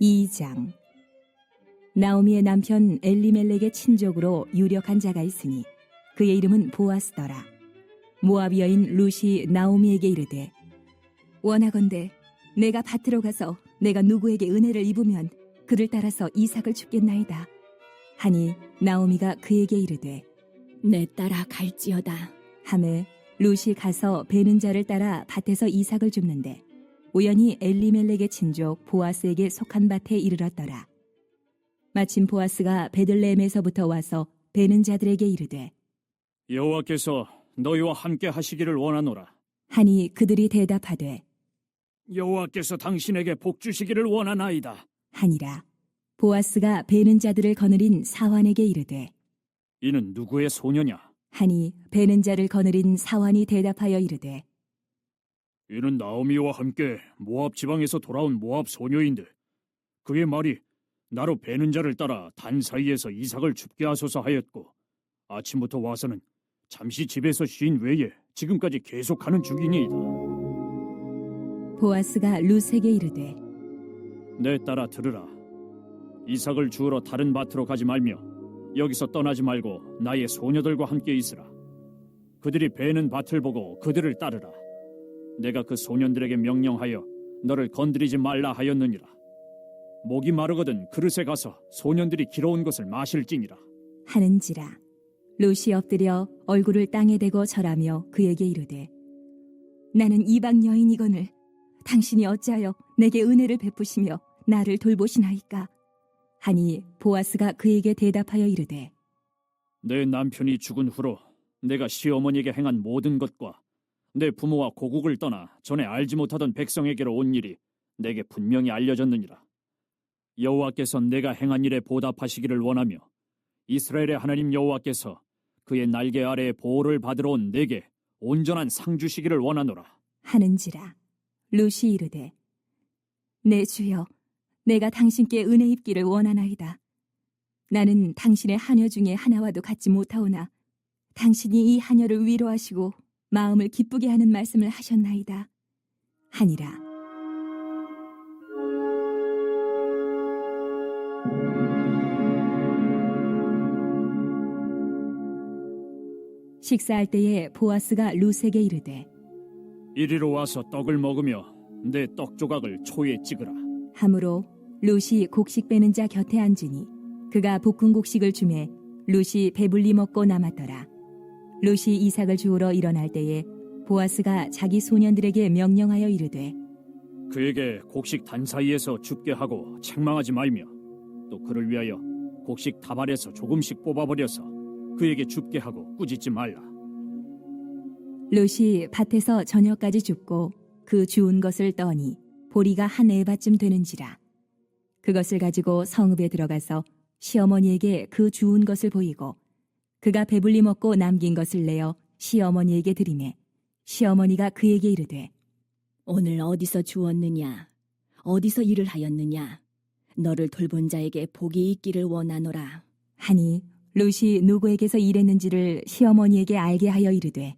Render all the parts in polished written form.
2장. 나오미의 남편 엘리멜렉의 친족으로 유력한 자가 있으니 그의 이름은 보아스더라. 모압 여인 룻이 나오미에게 이르되, 원하건대 내가 밭으로 가서 내가 누구에게 은혜를 입으면 그를 따라서 이삭을 줍겠나이다 하니, 나오미가 그에게 이르되, 내 따라 갈지어다. 하매 룻이 가서 베는 자를 따라 밭에서 이삭을 줍는데 우연히 엘리멜렉의 친족 보아스에게 속한 밭에 이르렀더라. 마침 보아스가 베들레헴에서부터 와서 베는 자들에게 이르되, 여호와께서 너희와 함께 하시기를 원하노라. 하니 그들이 대답하되 여호와께서 당신에게 복 주시기를 원하나이다. 하니라. 보아스가 베는 자들을 거느린 사환에게 이르되, 이는 누구의 소녀냐? 하니 베는 자를 거느린 사환이 대답하여 이르되, 이는 나오미와 함께 모압 지방에서 돌아온 모압 소녀인데, 그의 말이 나로 베는 자를 따라 단 사이에서 이삭을 줍게 하소서 하였고, 아침부터 와서는 잠시 집에서 쉰 외에 지금까지 계속하는 중이니이다. 보아스가 룻에게 이르되, 내 따라 들으라. 이삭을 주우러 다른 밭으로 가지 말며 여기서 떠나지 말고 나의 소녀들과 함께 있으라. 그들이 베는 밭을 보고 그들을 따르라. 내가 그 소년들에게 명령하여 너를 건드리지 말라 하였느니라. 목이 마르거든 그릇에 가서 소년들이 길어온 것을 마실지니라. 하는지라. 룻이 엎드려 얼굴을 땅에 대고 절하며 그에게 이르되, 나는 이방 여인이거늘 당신이 어찌하여 내게 은혜를 베푸시며 나를 돌보시나이까? 하니 보아스가 그에게 대답하여 이르되, 내 남편이 죽은 후로 내가 시어머니에게 행한 모든 것과 내 부모와 고국을 떠나 전에 알지 못하던 백성에게로 온 일이 내게 분명히 알려졌느니라. 여호와께서 내가 행한 일에 보답하시기를 원하며 이스라엘의 하나님 여호와께서 그의 날개 아래에 보호를 받으러 온 내게 온전한 상 주시기를 원하노라. 하는지라. 룻이 이르되, 내 주여, 내가 당신께 은혜 입기를 원하나이다. 나는 당신의 하녀 중에 하나와도 같지 못하오나 당신이 이 하녀를 위로하시고 마음을 기쁘게 하는 말씀을 하셨나이다 하니라. 식사할 때에 보아스가 룻에게 이르되, 이리로 와서 떡을 먹으며 내 떡 조각을 초에 찍으라. 하므로 룻이 곡식 빼는 자 곁에 앉으니 그가 볶은 곡식을 주매 룻이 배불리 먹고 남았더라. 룻이 이삭을 주우러 일어날 때에 보아스가 자기 소년들에게 명령하여 이르되, 그에게 곡식 단 사이에서 줍게 하고 책망하지 말며 또 그를 위하여 곡식 다발에서 조금씩 뽑아버려서 그에게 줍게 하고 꾸짖지 말라. 룻이 밭에서 저녁까지 줍고 그 주운 것을 떠니 보리가 한 에바쯤 되는지라. 그것을 가지고 성읍에 들어가서 시어머니에게 그 주운 것을 보이고 그가 배불리 먹고 남긴 것을 내어 시어머니에게 드리매 시어머니가 그에게 이르되, 오늘 어디서 주었느냐? 어디서 일을 하였느냐? 너를 돌본 자에게 복이 있기를 원하노라. 하니 룻이 누구에게서 일했는지를 시어머니에게 알게 하여 이르되,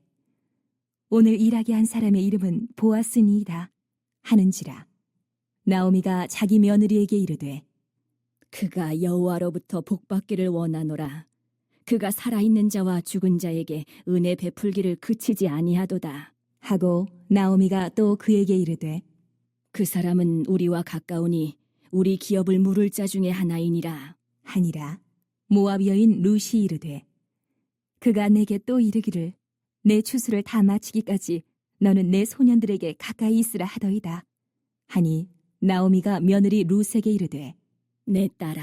오늘 일하게 한 사람의 이름은 보아스니이다 하는지라. 나오미가 자기 며느리에게 이르되, 그가 여호와로부터 복받기를 원하노라. 그가 살아있는 자와 죽은 자에게 은혜 베풀기를 그치지 아니하도다 하고 나오미가 또 그에게 이르되, 그 사람은 우리와 가까우니 우리 기업을 물을 자 중에 하나이니라 하니라. 모압 여인 룻이 이르되, 그가 내게 또 이르기를 내 추수를 다 마치기까지 너는 내 소년들에게 가까이 있으라 하더이다 하니, 나오미가 며느리 룻에게 이르되, 내 딸아,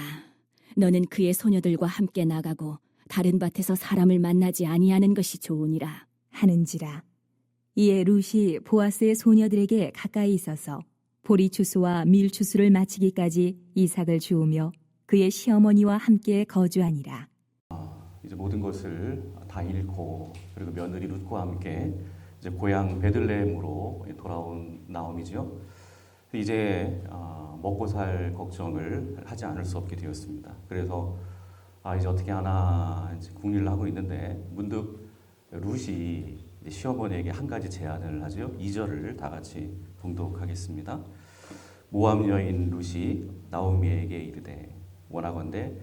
너는 그의 소녀들과 함께 나가고 다른 밭에서 사람을 만나지 아니하는 것이 좋으니라 하는지라. 이에 룻이 보아스의 소녀들에게 가까이 있어서 보리 추수와 밀 추수를 마치기까지 이삭을 주우며 그의 시어머니와 함께 거주하니라. 이제 모든 것을 다 잃고 그리고 며느리 룻과 함께 이제 고향 베들레헴으로 돌아온 나오미죠. 이제 먹고 살 걱정을 하지 않을 수 없게 되었습니다. 그래서 이제 어떻게 하나 이제 궁리를 하고 있는데 문득 룻이 시어머니에게 한 가지 제안을 하죠. 2절을 다 같이 봉독하겠습니다. 모압 여인 룻이 나오미에게 이르되 원하건대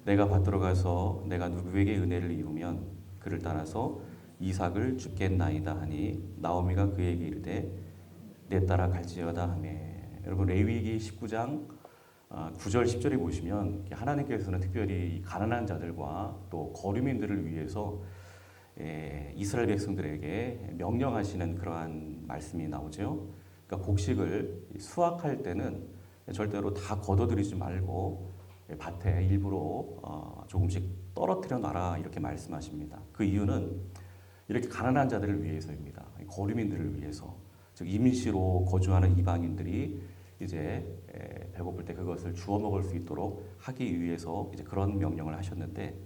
내가 밭으로 가서 내가 누구에게 은혜를 입으면 그를 따라서 이삭을 주겠나이다 하니 나오미가 그에게 이르되 내 따라 갈지어다 하며. 여러분 레위기 19장 9절 10절에 보시면 하나님께서는 특별히 가난한 자들과 또 거류민들을 위해서 이스라엘 백성들에게 명령하시는 그러한 말씀이 나오죠. 그러니까 곡식을 수확할 때는 절대로 다 걷어들이지 말고 밭에 일부러 조금씩 떨어뜨려 놔라 이렇게 말씀하십니다. 그 이유는 이렇게 가난한 자들을 위해서입니다. 거류민들을 위해서, 즉 임시로 거주하는 이방인들이 이제 배고플 때 그것을 주워 먹을 수 있도록 하기 위해서 이제 그런 명령을 하셨는데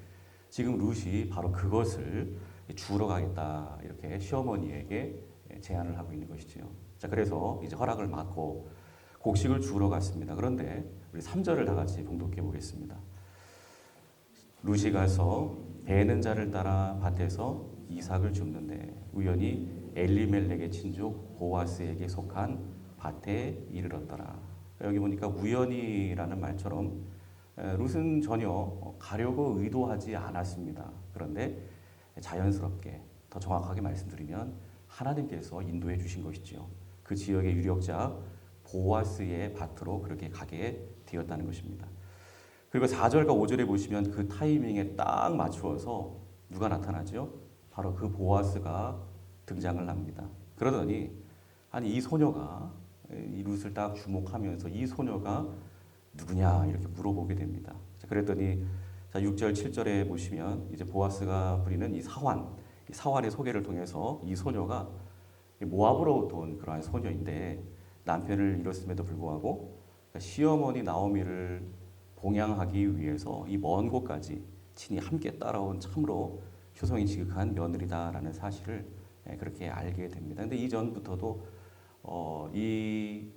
지금 룻이 바로 그것을 주우러 가겠다 이렇게 시어머니에게 제안을 하고 있는 것이지요. 자, 그래서 이제 허락을 받고 곡식을 주우러 갔습니다. 그런데 우리 3절을 다 같이 봉독해 보겠습니다. 룻이 가서 베는 자를 따라 밭에서 이삭을 줍는데 우연히 엘리멜렉의 친족 보아스에게 속한 밭에 이르렀더라. 여기 보니까 우연히라는 말처럼 룻은 전혀 가려고 의도하지 않았습니다. 그런데 자연스럽게 더 정확하게 말씀드리면 하나님께서 인도해 주신 것이지요. 그 지역의 유력자 보아스의 밭으로 그렇게 가게 되었다는 것입니다. 그리고 4절과 5절에 보시면 그 타이밍에 딱 맞추어서 누가 나타나죠? 바로 그 보아스가 등장을 합니다. 그러더니 아니 이 소녀가 이 룻을 딱 주목하면서 이 소녀가 누구냐 이렇게 물어보게 됩니다. 그랬더니 자 6절 7절에 보시면 이제 보아스가 부리는 이 사환의 소개를 통해서 이 소녀가 모압으로부터 온 그러한 소녀인데 남편을 잃었음에도 불구하고 시어머니 나오미를 봉양하기 위해서 이 먼 곳까지 친히 함께 따라온 참으로 효성이 지극한 며느리다라는 사실을 그렇게 알게 됩니다. 근데 이전부터도 이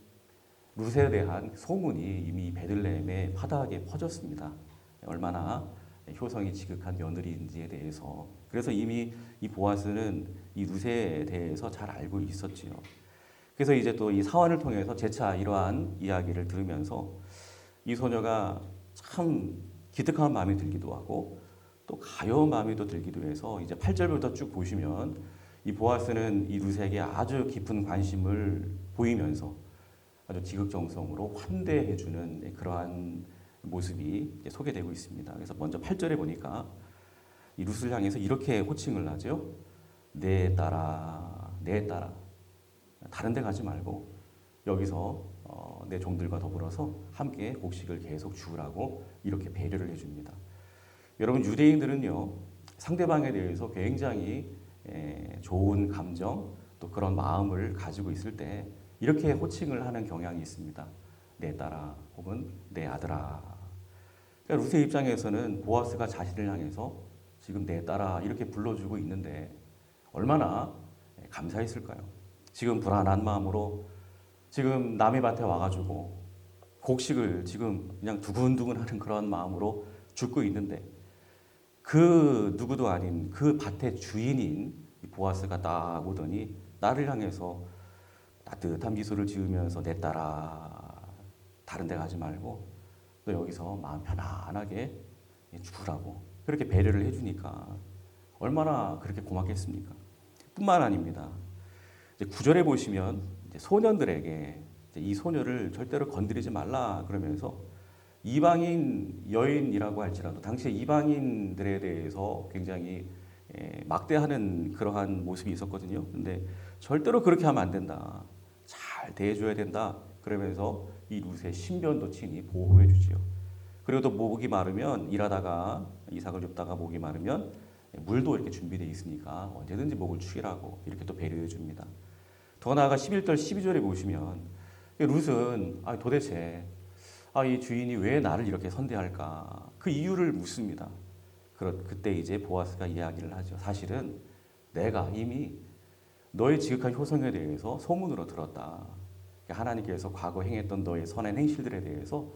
룻에 대한 소문이 이미 베들레헴에 파다하게 퍼졌습니다. 얼마나 효성이 지극한 며느리인지에 대해서. 그래서 이미 이 보아스는 이 룻에 대해서 잘 알고 있었지요. 그래서 이제 또 이 사환을 통해서 재차 이러한 이야기를 들으면서 이 소녀가 참 기특한 마음이 들기도 하고 또 가여운 마음이 또 들기도 해서 이제 8절부터 쭉 보시면 이 보아스는 이 룻에게 아주 깊은 관심을 보이면서 아주 지극정성으로 환대해주는 그러한 모습이 소개되고 있습니다. 그래서 먼저 8절에 보니까 이 룻을 향해서 이렇게 호칭을 하죠. 내 딸아, 내 딸아. 다른 데 가지 말고 여기서 내 종들과 더불어서 함께 곡식을 계속 주우라고 이렇게 배려를 해줍니다. 여러분 유대인들은요 상대방에 대해서 굉장히 좋은 감정 또 그런 마음을 가지고 있을 때 이렇게 호칭을 하는 경향이 있습니다. 내 딸아 혹은 내 아들아. 그러니까 룻의 입장에서는 보아스가 자신을 향해서 지금 내 딸아 이렇게 불러주고 있는데 얼마나 감사했을까요? 지금 불안한 마음으로 지금 남의 밭에 와가지고 곡식을 지금 그냥 두근두근하는 그런 마음으로 죽고 있는데 그 누구도 아닌 그 밭의 주인인 보아스가 딱 오더니 나를 향해서 따뜻한 미소를 지으면서 내 딸아 다른 데 가지 말고 너 여기서 마음 편안하게 죽으라고 그렇게 배려를 해주니까 얼마나 그렇게 고맙겠습니까? 뿐만 아닙니다. 이제 9절에 보시면 이제 소년들에게 이제 이 소녀를 절대로 건드리지 말라 그러면서 이방인 여인이라고 할지라도 당시에 이방인들에 대해서 굉장히 막대하는 그러한 모습이 있었거든요. 근데 절대로 그렇게 하면 안 된다. 잘 대해줘야 된다. 그러면서 이 룻의 신변도 친히 보호해 주지요. 그리고 또 목이 마르면 일하다가 이삭을 줍다가 목이 마르면 물도 이렇게 준비되어 있으니까 언제든지 목을 축이라고 이렇게 또 배려해 줍니다. 더 나아가 11절 12절에 보시면 룻은 도대체 이 주인이 왜 나를 이렇게 선대할까? 그 이유를 묻습니다. 그때 이제 보아스가 이야기를 하죠. 사실은 내가 이미 너의 지극한 효성에 대해서 소문으로 들었다. 하나님께서 과거 행했던 너의 선한 행실들에 대해서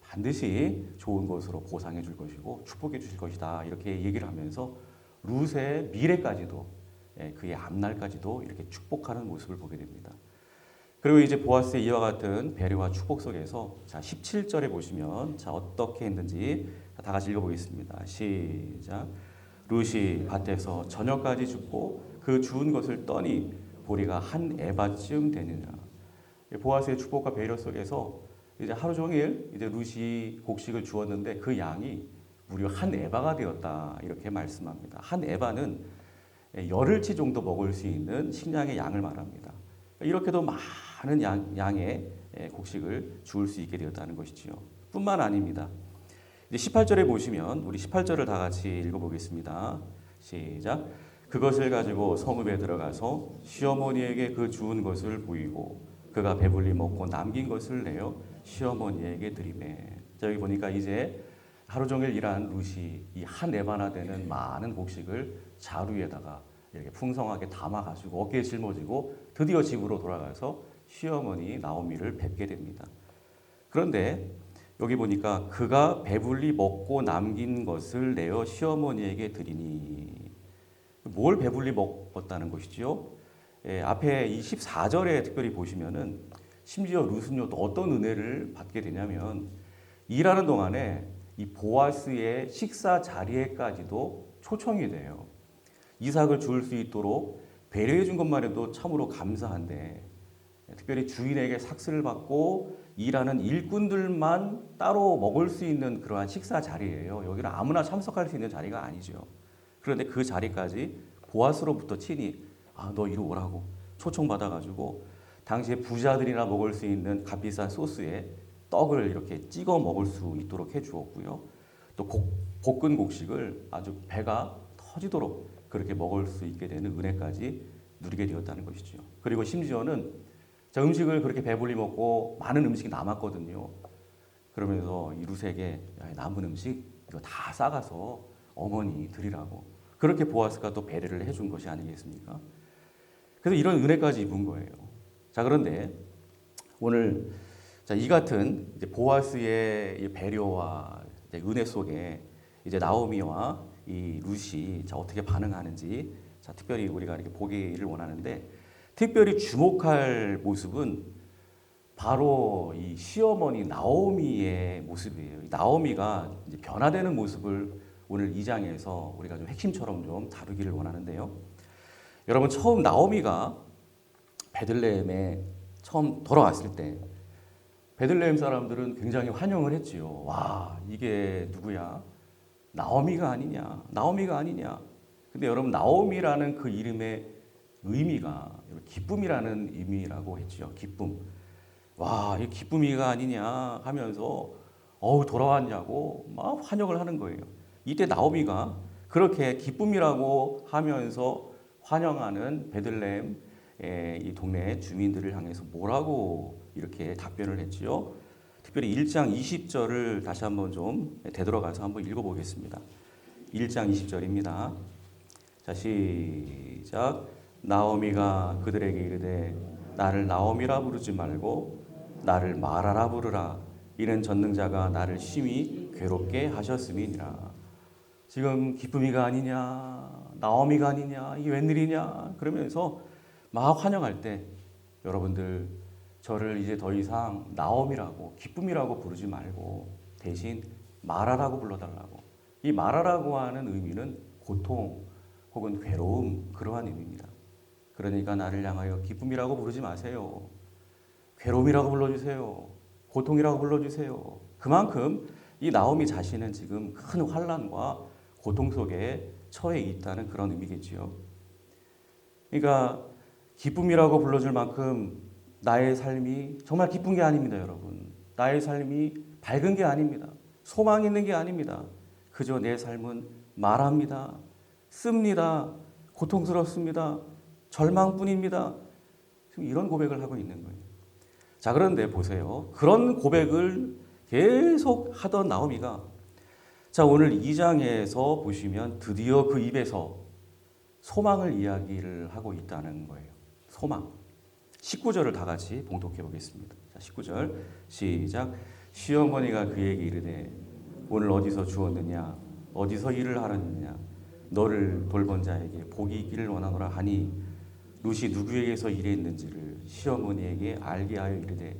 반드시 좋은 것으로 보상해 줄 것이고 축복해 주실 것이다. 이렇게 얘기를 하면서 룻의 미래까지도 그의 앞날까지도 이렇게 축복하는 모습을 보게 됩니다. 그리고 이제 보아스의 이와 같은 배려와 축복 속에서 자 17절에 보시면 자 어떻게 했는지 다 같이 읽어보겠습니다. 시작. 룻이 밭에서 저녁까지 죽고 그 주운 것을 떠니 보리가 한 에바쯤 되느냐. 보아스의 축복과 배려 속에서 이제 하루 종일 이제 룻이 곡식을 주었는데 그 양이 무려 한 에바가 되었다 이렇게 말씀합니다. 한 에바는 열흘치 정도 먹을 수 있는 식량의 양을 말합니다. 이렇게도 많은 양의 곡식을 주울 수 있게 되었다는 것이지요. 뿐만 아닙니다. 이제 18절에 보시면 우리 18절을 다 같이 읽어보겠습니다. 시작. 그것을 가지고 성읍에 들어가서 시어머니에게 그 주운 것을 보이고 그가 배불리 먹고 남긴 것을 내어 시어머니에게 드리매. 자, 여기 보니까 이제 하루 종일 일한 룻이 이 한 에바나 되는 많은 곡식을 자루에다가 이렇게 풍성하게 담아가지고 어깨에 짊어지고 드디어 집으로 돌아가서 시어머니 나오미를 뵙게 됩니다. 그런데 여기 보니까 그가 배불리 먹고 남긴 것을 내어 시어머니에게 드리니 뭘 배불리 먹었다는 것이지요? 앞에 24절에 특별히 보시면은 심지어 룻은요 또 어떤 은혜를 받게 되냐면 일하는 동안에 이 보아스의 식사 자리에까지도 초청이 돼요. 이삭을 주울 수 있도록 배려해 준 것만 해도 참으로 감사한데 특별히 주인에게 삭스를 받고 일하는 일꾼들만 따로 먹을 수 있는 그러한 식사 자리예요. 여기는 아무나 참석할 수 있는 자리가 아니죠. 그런데 그 자리까지 보아스로부터 친히 너 이리 오라고 초청받아가지고 당시에 부자들이나 먹을 수 있는 값비싼 소스에 떡을 이렇게 찍어 먹을 수 있도록 해주었고요. 또 볶은 곡식을 아주 배가 터지도록 그렇게 먹을 수 있게 되는 은혜까지 누리게 되었다는 것이죠. 그리고 심지어는 자, 음식을 그렇게 배불리 먹고 많은 음식이 남았거든요. 그러면서 이 룻에게 남은 음식 이거 다 싸가서 어머니 드리라고 그렇게 보아스가 또 배려를 해준 것이 아니겠습니까? 그래서 이런 은혜까지 입은 거예요. 자, 그런데 오늘 자, 이 같은 이제 보아스의 이 배려와 이제 은혜 속에 이제 나오미와 이 룻이 자, 어떻게 반응하는지 자, 특별히 우리가 이렇게 보기를 원하는데 특별히 주목할 모습은 바로 이 시어머니 나오미의 모습이에요. 나오미가 이제 변화되는 모습을 오늘 2장에서 우리가 좀 핵심처럼 좀 다루기를 원하는데요. 여러분 처음 나오미가 베들레헴에 처음 돌아왔을 때 베들레헴 사람들은 굉장히 환영을 했지요. 와, 이게 누구야? 나오미가 아니냐? 나오미가 아니냐? 근데 여러분 나오미라는 그 이름의 의미가 기쁨이라는 의미라고 했죠. 기쁨. 와, 이 기쁨이가 아니냐 하면서 돌아왔냐고 막 환영을 하는 거예요. 이때 나오미가 그렇게 기쁨이라고 하면서 환영하는 베들레헴 이 동네 주민들을 향해서 뭐라고 이렇게 답변을 했지요? 특별히 1장 20절을 다시 한번 좀 되돌아가서 한번 읽어보겠습니다. 1장 20절입니다. 자, 시작. 나오미가 그들에게 이르되 나를 나오미라 부르지 말고 나를 마라라 부르라. 이는 전능자가 나를 심히 괴롭게 하셨음이니라. 지금 기쁨이가 아니냐, 나오미가 아니냐, 이게 웬일이냐 그러면서 막 환영할 때 여러분들 저를 이제 더 이상 나오미라고 기쁨이라고 부르지 말고 대신 마라라고 불러달라고. 이 마라라고 하는 의미는 고통 혹은 괴로움 그러한 의미입니다. 그러니까 나를 향하여 기쁨이라고 부르지 마세요. 괴로움이라고 불러주세요. 고통이라고 불러주세요. 그만큼 이 나오미 자신은 지금 큰 환난과 고통 속에 처해 있다는 그런 의미겠지요. 그러니까 기쁨이라고 불러줄 만큼 나의 삶이 정말 기쁜 게 아닙니다, 여러분. 나의 삶이 밝은 게 아닙니다. 소망이 있는 게 아닙니다. 그저 내 삶은 말합니다. 씁니다. 고통스럽습니다. 절망뿐입니다. 지금 이런 고백을 하고 있는 거예요. 자, 그런데 보세요. 그런 고백을 계속 하던 나오미가 자, 오늘 2장에서 보시면 드디어 그 입에서 소망을 이야기를 하고 있다는 거예요. 소망. 19절을 다 같이 봉독해 보겠습니다. 자, 19절 시작. 시어머니가 그에게 이르되 오늘 어디서 주었느냐 어디서 일을 하느냐 너를 돌본 자에게 복이 있기를 원하노라 하니 룻이 누구에게서 일했는지를 시어머니에게 알게 하여 이르되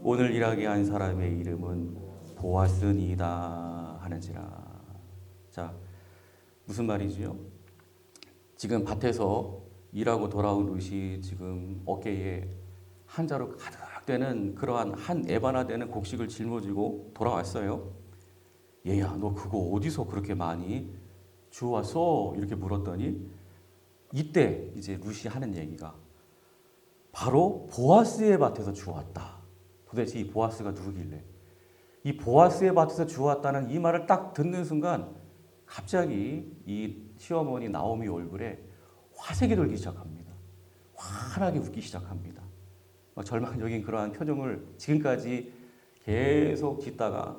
오늘 일하게 한 사람의 이름은 보아스니이다 하는지라. 자, 무슨 말이지요? 지금 밭에서 일하고 돌아온 룻이 지금 어깨에 한 자루 가득 되는 그러한 한 에바나 되는 곡식을 짊어지고 돌아왔어요. 얘야, 너 그거 어디서 그렇게 많이 주워왔어? 이렇게 물었더니 이때 이제 룻이 하는 얘기가 바로 보아스의 밭에서 주워왔다. 도대체 이 보아스가 누구길래? 이 보아스의 밭에서 주워왔다는 이 말을 딱 듣는 순간 갑자기 이 시어머니 나오미 얼굴에 화색이 돌기 시작합니다. 환하게 웃기 시작합니다. 절망적인 그러한 표정을 지금까지 계속 짓다가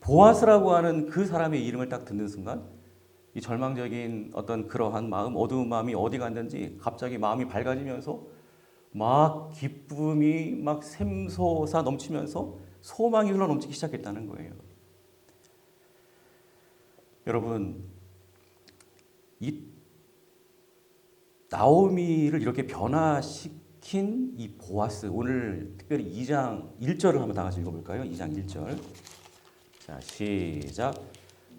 보아스라고 하는 그 사람의 이름을 딱 듣는 순간 이 절망적인 어떤 그러한 마음, 어두운 마음이 어디 갔는지 갑자기 마음이 밝아지면서 막 기쁨이 막 샘솟아 넘치면서 소망이 흘러 넘치기 시작했다는 거예요. 여러분, 이 나오미를 이렇게 변화시킨 이 보아스, 오늘 특별히 2장 1절을 한번 다 같이 읽어볼까요? 2장 1절. 자, 시작.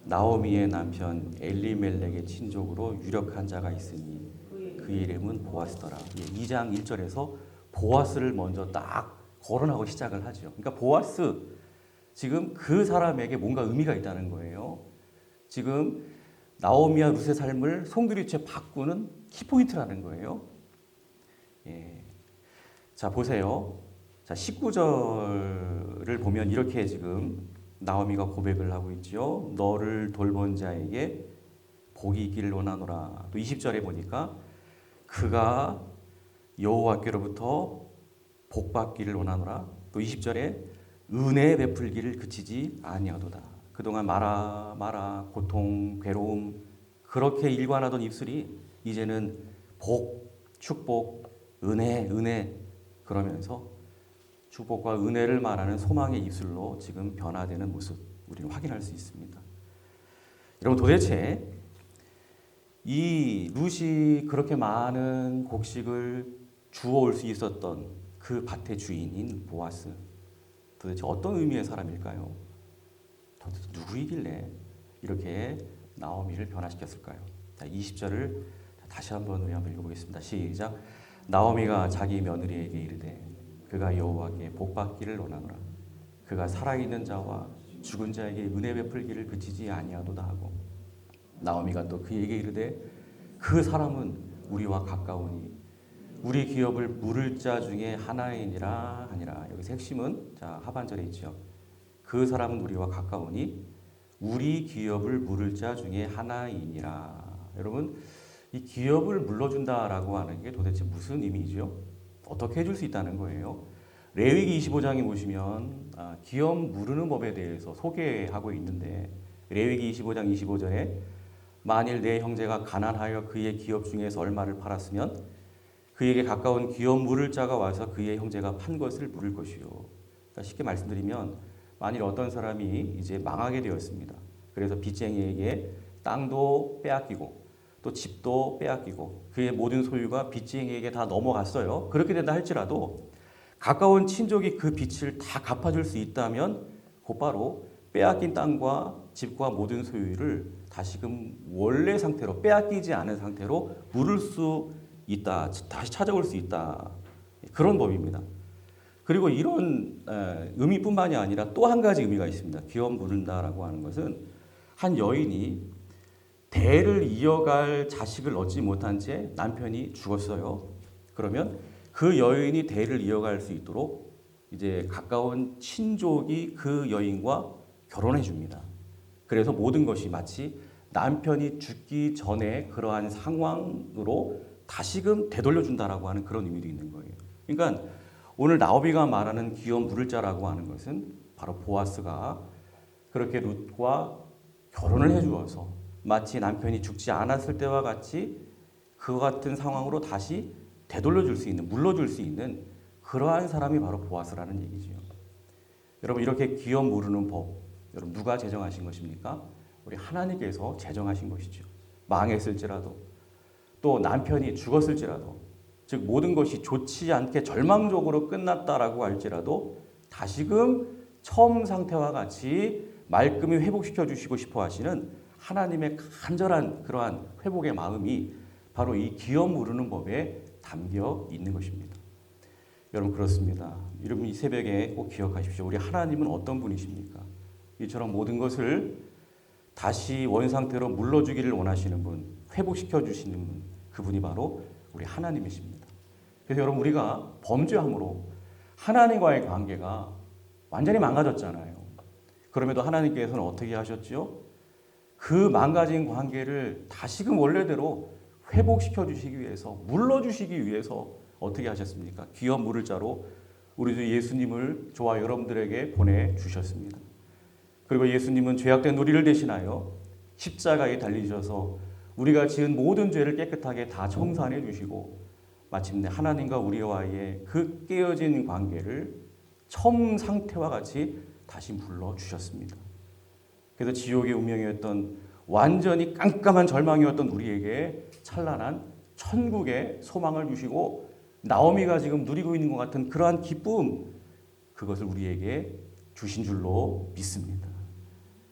나오미의 남편 엘리멜렉의 친족으로 유력한 자가 있으니 그 이름은 보아스더라. 2장 1절에서 보아스를 먼저 딱 거론하고 시작을 하죠. 그러니까 보아스, 지금 그 사람에게 뭔가 의미가 있다는 거예요. 지금 나오미와 룻의 삶을 송두리째 바꾸는 키포인트라는 거예요. 예. 자, 보세요. 자, 19절을 보면 이렇게 지금 나오미가 고백을 하고 있죠. 너를 돌본 자에게 복이 있기를 원하노라. 또 20절에 보니까 그가 여호와께로부터 복 받기를 원하노라. 또 20절에 은혜 베풀기를 그치지 아니하도다. 그동안 마라 고통, 괴로움 그렇게 일관하던 입술이 이제는 복, 축복, 은혜 그러면서 축복과 은혜를 말하는 소망의 입술로 지금 변화되는 모습 우리는 확인할 수 있습니다. 여러분, 도대체 이 룻이 그렇게 많은 곡식을 주워올 수 있었던 그 밭의 주인인 보아스, 도대체 어떤 의미의 사람일까요? 도대체 누구이길래 이렇게 나오미를 변화시켰을까요? 자, 20절을 다시 한번 우리 한번 읽어보겠습니다. 시작. 나오미가 자기 며느리에게 이르되 그가 여호와께 복 받기를 원하노라. 그가 살아있는 자와 죽은 자에게 은혜 베풀기를 그치지 아니하도다 하고 나오미가 또 그에게 이르되 그 사람은 우리와 가까우니 우리 기업을 물을 자 중에 하나이니라 하니라. 여기서 핵심은 자 하반절에 있죠. 그 사람은 우리와 가까우니 우리 기업을 물을 자 중에 하나이니라. 여러분, 이 기업을 물러준다라고 하는 게 도대체 무슨 의미죠? 어떻게 해줄 수 있다는 거예요? 레위기 25장에 보시면 기업 무르는 법에 대해서 소개하고 있는데 레위기 25장 25절에 만일 내 형제가 가난하여 그의 기업 중에서 얼마를 팔았으면 그에게 가까운 기업 물을 자가 와서 그의 형제가 판 것을 물을 것이요. 그러니까 쉽게 말씀드리면 만일 어떤 사람이 이제 망하게 되었습니다. 그래서 빚쟁이에게 땅도 빼앗기고 또 집도 빼앗기고 그의 모든 소유가 빚쟁이에게 다 넘어갔어요. 그렇게 된다 할지라도 가까운 친족이 그 빚을 다 갚아줄 수 있다면 곧바로 빼앗긴 땅과 집과 모든 소유를 다시금 원래 상태로 빼앗기지 않은 상태로 물을 수 있다. 다시 찾아올 수 있다. 그런 법입니다. 그리고 이런 의미뿐만이 아니라 또 한 가지 의미가 있습니다. 기업 물은다라고 하는 것은 한 여인이 대를 이어갈 자식을 얻지 못한 채 남편이 죽었어요. 그러면 그 여인이 대를 이어갈 수 있도록 이제 가까운 친족이 그 여인과 결혼해 줍니다. 그래서 모든 것이 마치 남편이 죽기 전에 그러한 상황으로 다시금 되돌려 준다라고 하는 그런 의미도 있는 거예요. 그러니까 오늘 나오미가 말하는 기업 물을 자라고 하는 것은 바로 보아스가 그렇게 룻과 결혼을 해 주어서 마치 남편이 죽지 않았을 때와 같이 그와 같은 상황으로 다시 되돌려 줄 수 있는, 물러줄 수 있는 그러한 사람이 바로 보아스라는 얘기죠. 여러분, 이렇게 기업 모르는 법, 여러분 누가 제정하신 것입니까? 우리 하나님께서 제정하신 것이죠. 망했을지라도 또 남편이 죽었을지라도 즉 모든 것이 좋지 않게 절망적으로 끝났다라고 할지라도 다시금 처음 상태와 같이 말끔히 회복시켜 주시고 싶어 하시는 하나님의 간절한 그러한 회복의 마음이 바로 이 기업 무르는 법에 담겨 있는 것입니다. 여러분 그렇습니다. 여러분 이 새벽에 꼭 기억하십시오. 우리 하나님은 어떤 분이십니까? 이처럼 모든 것을 다시 원상태로 물러주기를 원하시는 분, 회복시켜 주시는 분, 그분이 바로 우리 하나님이십니다. 그래서 여러분 우리가 범죄함으로 하나님과의 관계가 완전히 망가졌잖아요. 그럼에도 하나님께서는 어떻게 하셨죠? 그 망가진 관계를 다시금 원래대로 회복시켜 주시기 위해서, 물러주시기 위해서 어떻게 하셨습니까? 기업 물을 자로 우리 주 예수님을 저와 여러분들에게 보내주셨습니다. 그리고 예수님은 죄악된 우리를 대신하여 십자가에 달리셔서 우리가 지은 모든 죄를 깨끗하게 다 청산해 주시고 마침내 하나님과 우리와의 그 깨어진 관계를 처음 상태와 같이 다시 불러주셨습니다. 그래서 지옥의 운명이었던 완전히 깜깜한 절망이었던 우리에게 찬란한 천국의 소망을 주시고 나오미가 지금 누리고 있는 것 같은 그러한 기쁨, 그것을 우리에게 주신 줄로 믿습니다.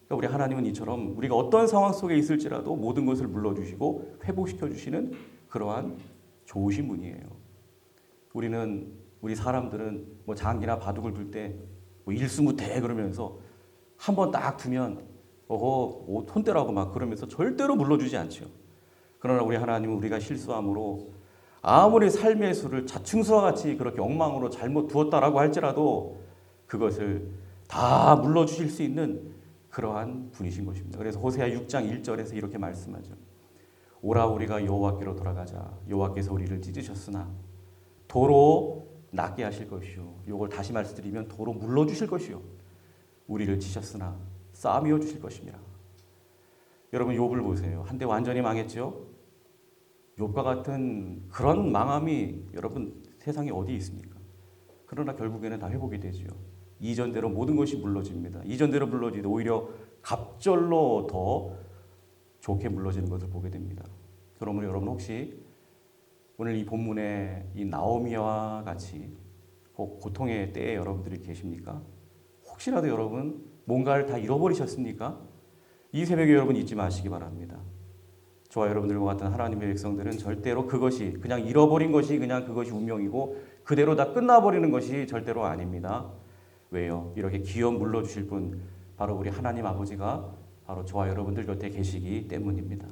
그러니까 우리 하나님은 이처럼 우리가 어떤 상황 속에 있을지라도 모든 것을 물러주시고 회복시켜 주시는 그러한 좋으신 분이에요. 우리 사람들은 뭐 장기나 바둑을 둘 때 뭐 일수무태 그러면서 한 번 딱 두면 손대라고 막 그러면서 절대로 물러주지 않죠. 그러나 우리 하나님은 우리가 실수함으로 아무리 삶의 수를 자충수와 같이 그렇게 엉망으로 잘못 두었다라고 할지라도 그것을 다 물러주실 수 있는 그러한 분이신 것입니다. 그래서 호세아 6장 1절에서 이렇게 말씀하죠. 오라 우리가 여호와께로 돌아가자. 여호와께서 우리를 찢으셨으나 도로 낫게 하실 것이요. 이걸 다시 말씀드리면 도로 물러주실 것이요. 우리를 치셨으나 싸매어 주실 것입니다. 여러분 욥을 보세요. 한때 완전히 망했죠. 욥과 같은 그런 망함이 여러분 세상에 어디 있습니까? 그러나 결국에는 다 회복이 되죠. 이전대로 모든 것이 물러집니다. 이전대로 물러지도 오히려 갑절로 더 좋게 물러지는 것을 보게 됩니다. 그러므로 여러분 혹시 오늘 이 본문에 이 나오미와 같이 고통의 때에 여러분들이 계십니까? 혹시라도 여러분 뭔가를 다 잃어버리셨습니까? 이 새벽에 여러분 잊지 마시기 바랍니다. 저와 여러분들과 같은 하나님의 백성들은 절대로 그것이 그냥 잃어버린 것이 그냥 그것이 운명이고 그대로 다 끝나버리는 것이 절대로 아닙니다. 왜요? 이렇게 기업 물러주실 분 바로 우리 하나님 아버지가 바로 저와 여러분들 곁에 계시기 때문입니다.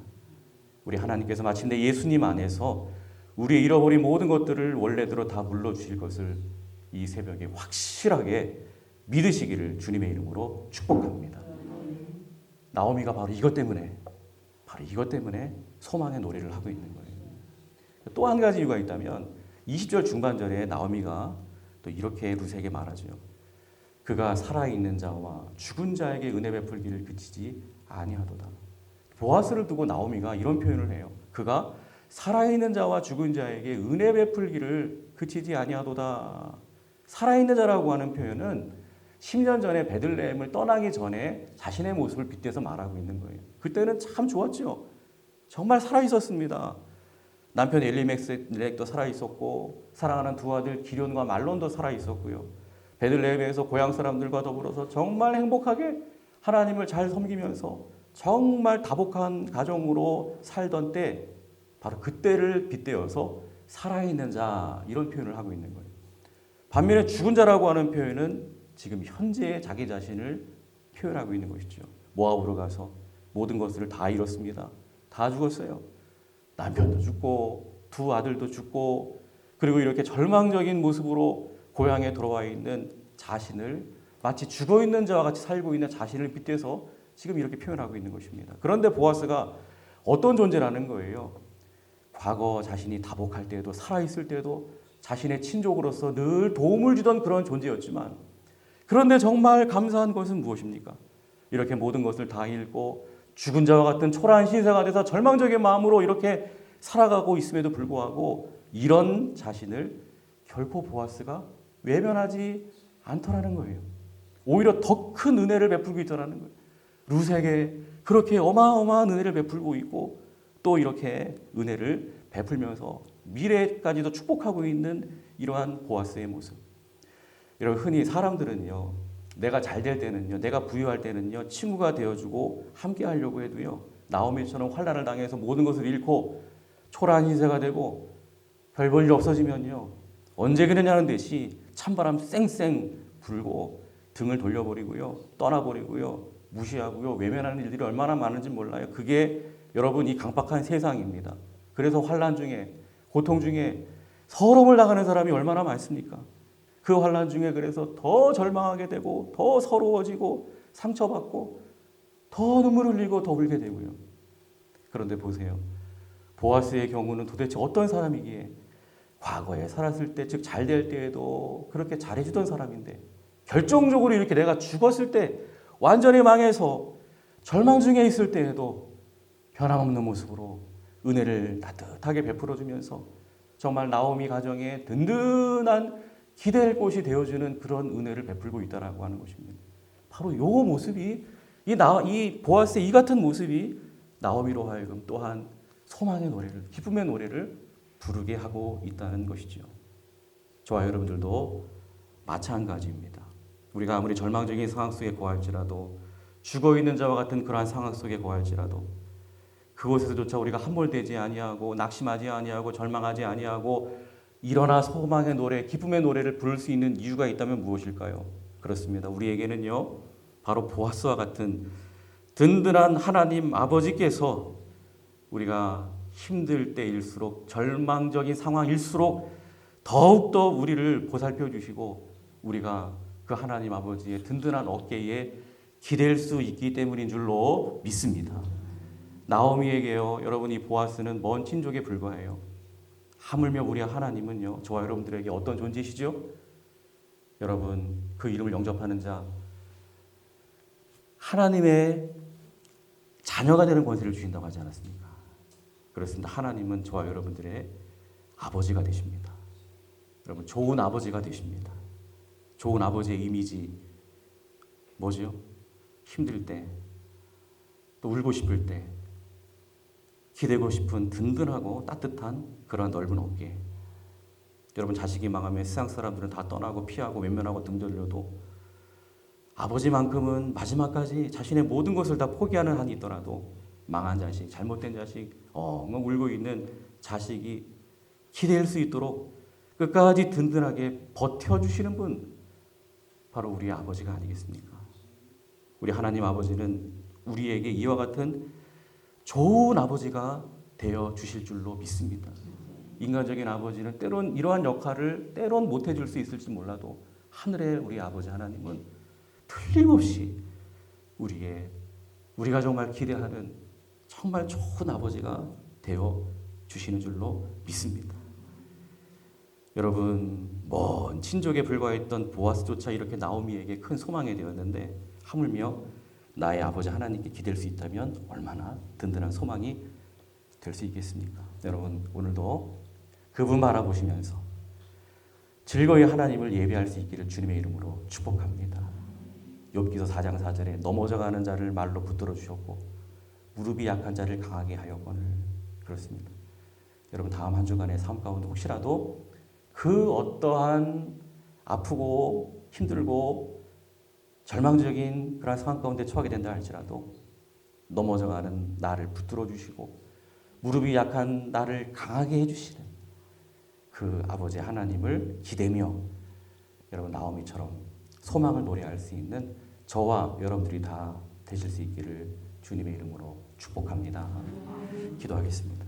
우리 하나님께서 마침내 예수님 안에서 우리의 잃어버린 모든 것들을 원래대로 다 물러주실 것을 이 새벽에 확실하게 믿으시기를 주님의 이름으로 축복합니다. 나오미가 바로 이것 때문에 소망의 노래를 하고 있는 거예요. 또 한 가지 이유가 있다면 20절 중반절에 나오미가 또 이렇게 룻에게 말하죠. 그가 살아있는 자와 죽은 자에게 은혜 베풀기를 그치지 아니하도다. 보아스를 두고 나오미가 이런 표현을 해요. 그가 살아있는 자와 죽은 자에게 은혜 베풀기를 그치지 아니하도다. 살아있는 자라고 하는 표현은 10년 전에 베들레헴을 떠나기 전에 자신의 모습을 빗대서 말하고 있는 거예요. 그때는 참 좋았죠. 정말 살아있었습니다. 남편 엘리멜렉도 살아있었고 사랑하는 두 아들 기련과 말론도 살아있었고요. 베들레헴에서 고향 사람들과 더불어서 정말 행복하게 하나님을 잘 섬기면서 정말 다복한 가정으로 살던 때 바로 그때를 빗대어서 살아있는 자 이런 표현을 하고 있는 거예요. 반면에 죽은 자라고 하는 표현은 지금 현재의 자기 자신을 표현하고 있는 것이죠. 모압으로 가서 모든 것을 다 잃었습니다. 다 죽었어요. 남편도 죽고 두 아들도 죽고 그리고 이렇게 절망적인 모습으로 고향에 돌아와 있는 자신을 마치 죽어있는 자와 같이 살고 있는 자신을 빗대서 지금 이렇게 표현하고 있는 것입니다. 그런데 보아스가 어떤 존재라는 거예요? 과거 자신이 다복할 때에도 살아있을 때도 자신의 친족으로서 늘 도움을 주던 그런 존재였지만 그런데 정말 감사한 것은 무엇입니까? 이렇게 모든 것을 다 잃고 죽은 자와 같은 초라한 신세가 돼서 절망적인 마음으로 이렇게 살아가고 있음에도 불구하고 이런 자신을 결코 보아스가 외면하지 않더라는 거예요. 오히려 더 큰 은혜를 베풀고 있더라는 거예요. 룻에게 그렇게 어마어마한 은혜를 베풀고 있고 또 이렇게 은혜를 베풀면서 미래까지도 축복하고 있는 이러한 보아스의 모습. 여러분, 흔히 사람들은요, 내가 잘 될 때는요, 내가 부유할 때는요, 친구가 되어주고 함께 하려고 해도요, 나오미처럼 환난을 당해서 모든 것을 잃고 초라한 인생가 되고 별 볼일 없어지면요, 언제 그러냐는 듯이 찬바람 쌩쌩 불고 등을 돌려버리고요, 떠나버리고요, 무시하고요, 외면하는 일들이 얼마나 많은지 몰라요. 그게 여러분 이 강박한 세상입니다. 그래서 환난 중에, 고통 중에 서러움을 당하는 사람이 얼마나 많습니까? 그 환난 중에 그래서 더 절망하게 되고 더 서러워지고 상처받고 더 눈물 흘리고 더 울게 되고요. 그런데 보세요. 보아스의 경우는 도대체 어떤 사람이기에 과거에 살았을 때, 즉 잘 될 때에도 그렇게 잘해주던 사람인데 결정적으로 이렇게 내가 죽었을 때 완전히 망해서 절망 중에 있을 때에도 변함없는 모습으로 은혜를 따뜻하게 베풀어주면서 정말 나오미 가정에 든든한 기댈 곳이 되어주는 그런 은혜를 베풀고 있다라고 하는 것입니다. 바로 이 모습이 이 보아스의 이 같은 모습이 나오미로 하여금 또한 소망의 노래를, 기쁨의 노래를 부르게 하고 있다는 것이죠. 저와 여러분들도 마찬가지입니다. 우리가 아무리 절망적인 상황 속에 거할지라도, 죽어있는 자와 같은 그러한 상황 속에 거할지라도 그곳에서조차 우리가 함몰되지 아니하고 낙심하지 아니하고 절망하지 아니하고 일어나 소망의 노래, 기쁨의 노래를 부를 수 있는 이유가 있다면 무엇일까요? 그렇습니다. 우리에게는요, 바로 보아스와 같은 든든한 하나님 아버지께서 우리가 힘들 때일수록, 절망적인 상황일수록 더욱더 우리를 보살펴 주시고 우리가 그 하나님 아버지의 든든한 어깨에 기댈 수 있기 때문인 줄로 믿습니다. 나오미에게요, 여러분, 이 보아스는 먼 친족에 불과해요. 하물며 우리 하나님은요, 저와 여러분들에게 어떤 존재시죠? 여러분, 그 이름을 영접하는 자, 하나님의 자녀가 되는 권세를 주신다고 하지 않았습니까? 그렇습니다. 하나님은 저와 여러분들의 아버지가 되십니다. 여러분, 좋은 아버지가 되십니다. 좋은 아버지의 이미지 뭐죠? 힘들 때, 또 울고 싶을 때, 기대고 싶은 든든하고 따뜻한 그런 넓은 어깨. 여러분, 자식이 망하면 세상 사람들은 다 떠나고 피하고 외면하고 등 돌려도 아버지만큼은 마지막까지 자신의 모든 것을 다 포기하는 한이 있더라도 망한 자식, 잘못된 자식, 엉엉 울고 있는 자식이 기댈 수 있도록 끝까지 든든하게 버텨주시는 분, 바로 우리의 아버지가 아니겠습니까? 우리 하나님 아버지는 우리에게 이와 같은 좋은 아버지가 되어 주실 줄로 믿습니다. 인간적인 아버지는 때론 이러한 역할을 때론 못 해줄 수 있을지 몰라도 하늘의 우리 아버지 하나님은 틀림없이 우리가 정말 기대하는 정말 좋은 아버지가 되어 주시는 줄로 믿습니다. 여러분, 먼 친족에 불과했던 보아스조차 이렇게 나오미에게 큰 소망이 되었는데 하물며 나의 아버지 하나님께 기댈 수 있다면 얼마나 든든한 소망이 될 수 있겠습니까? 여러분, 오늘도 그분 바라보시면서 즐거이 하나님을 예배할 수 있기를 주님의 이름으로 축복합니다. 욥기서 4장 4절에 넘어져가는 자를 말로 붙들어 주셨고 무릎이 약한 자를 강하게 하였거늘. 그렇습니다. 여러분, 다음 한 주간의 삶 가운데 혹시라도 그 어떠한 아프고 힘들고 절망적인 그런 상황 가운데 처하게 된다 할지라도 넘어져가는 나를 붙들어 주시고 무릎이 약한 나를 강하게 해주시는 그 아버지 하나님을 기대며 여러분, 나오미처럼 소망을 노래할 수 있는 저와 여러분들이 다 되실 수 있기를 주님의 이름으로 축복합니다. 기도하겠습니다.